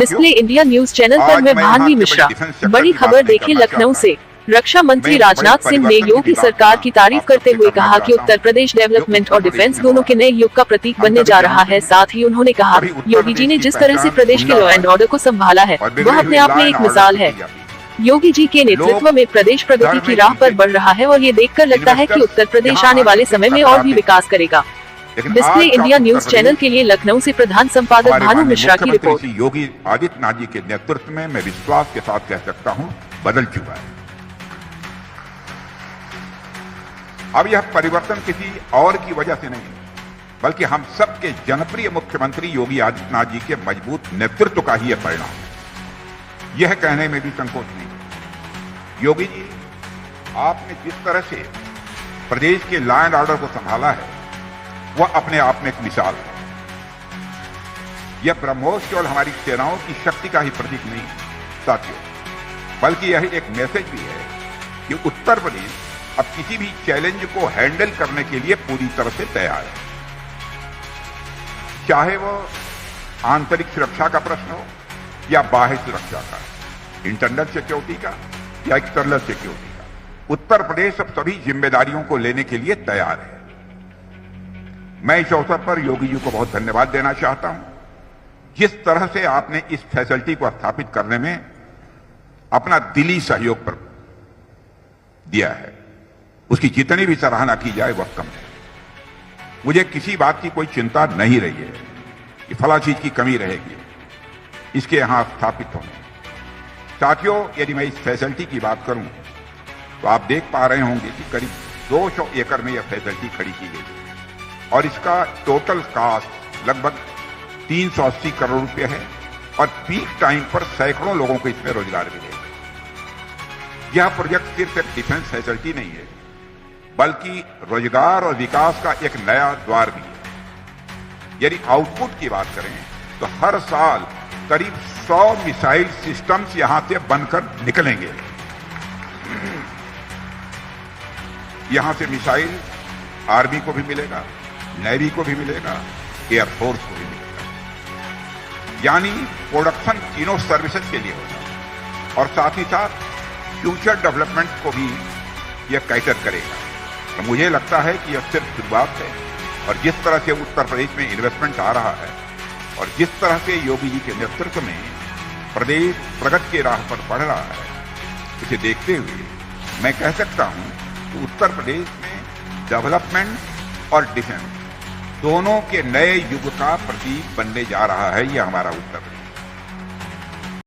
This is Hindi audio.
डिस्प्ले इंडिया न्यूज चैनल पर मैं भानवी मिश्रा। बड़ी खबर देखिए लखनऊ से। रक्षा मंत्री राजनाथ सिंह ने योगी सरकार की तारीफ करते हुए कहा कि उत्तर प्रदेश डेवलपमेंट और डिफेंस दोनों के नए युग का प्रतीक बनने जा रहा है। साथ ही उन्होंने कहा, योगी जी ने जिस तरह से प्रदेश के लॉ एंड ऑर्डर को संभाला है वह अपने आप में एक मिसाल है। योगी जी के नेतृत्व में प्रदेश प्रगति की राह पर बढ़ रहा है और ये देखकर लगता है कि उत्तर प्रदेश आने वाले समय में और भी विकास करेगा। डिस्प्ले इंडिया न्यूज चैनल के लिए लखनऊ से प्रधान संपादक भानु मिश्रा की रिपोर्ट। योगी आदित्यनाथ जी के नेतृत्व में मैं विश्वास के साथ कह सकता हूं बदल चुका है। अब यह परिवर्तन किसी और की वजह से नहीं, बल्कि हम सबके जनप्रिय मुख्यमंत्री योगी आदित्यनाथ जी के मजबूत नेतृत्व का ही यह परिणाम है। यह कहने में भी संकोच नहीं। योगी जी, आपने जिस तरह से प्रदेश के लॉ एंड ऑर्डर को संभाला है वह अपने आप में एक मिसाल है। यह ब्रह्मोस केवल हमारी सेनाओं की शक्ति का ही प्रतीक नहीं है साथियों, बल्कि यह एक मैसेज भी है कि उत्तर प्रदेश अब किसी भी चैलेंज को हैंडल करने के लिए पूरी तरह से तैयार है। चाहे वो आंतरिक सुरक्षा का प्रश्न हो या बाह्य सुरक्षा का, इंटरनल सिक्योरिटी का या एक्सटर्नल सिक्योरिटी का, उत्तर प्रदेश अब सभी जिम्मेदारियों को लेने के लिए तैयार है। मैं इस अवसर पर योगी जी को बहुत धन्यवाद देना चाहता हूं। जिस तरह से आपने इस फैसिलिटी को स्थापित करने में अपना दिली सहयोग पर दिया है, उसकी जितनी भी सराहना की जाए वह कम है। मुझे किसी बात की कोई चिंता नहीं रही है कि फला चीज की कमी रहेगी इसके यहां स्थापित होने। साथियों, यदि मैं इस फैसिलिटी की बात करूं तो आप देख पा रहे होंगे कि करीब 200 एकड़ में यह फैसिलिटी खड़ी की गई और इसका टोटल कास्ट लगभग 380 करोड़ रुपए है और पीक टाइम पर सैकड़ों लोगों को इसमें रोजगार मिलेगा। यह प्रोजेक्ट सिर्फ एक डिफेंस फैसिलिटी नहीं है, बल्कि रोजगार और विकास का एक नया द्वार भी है। यदि आउटपुट की बात करें तो हर साल करीब 100 मिसाइल सिस्टम्स यहां से बनकर निकलेंगे। यहां से मिसाइल आर्मी को भी मिलेगा, नेवी को भी मिलेगा, एयरफोर्स को भी मिलेगा। यानी प्रोडक्शन तीनों सर्विसेज के लिए होगा और साथ ही साथ फ्यूचर डेवलपमेंट को भी यह कैटर करेगा। तो मुझे लगता है कि यह सिर्फ शुरुआत है और जिस तरह से उत्तर प्रदेश में इन्वेस्टमेंट आ रहा है और जिस तरह से योगी जी के नेतृत्व में प्रदेश प्रगति की राह पर बढ़ रहा है, इसे देखते हुए मैं कह सकता हूं कि उत्तर प्रदेश में डेवलपमेंट और डिफेंस दोनों के नए युग का प्रतीक बनने जा रहा है। यह हमारा उत्तर प्रदेश।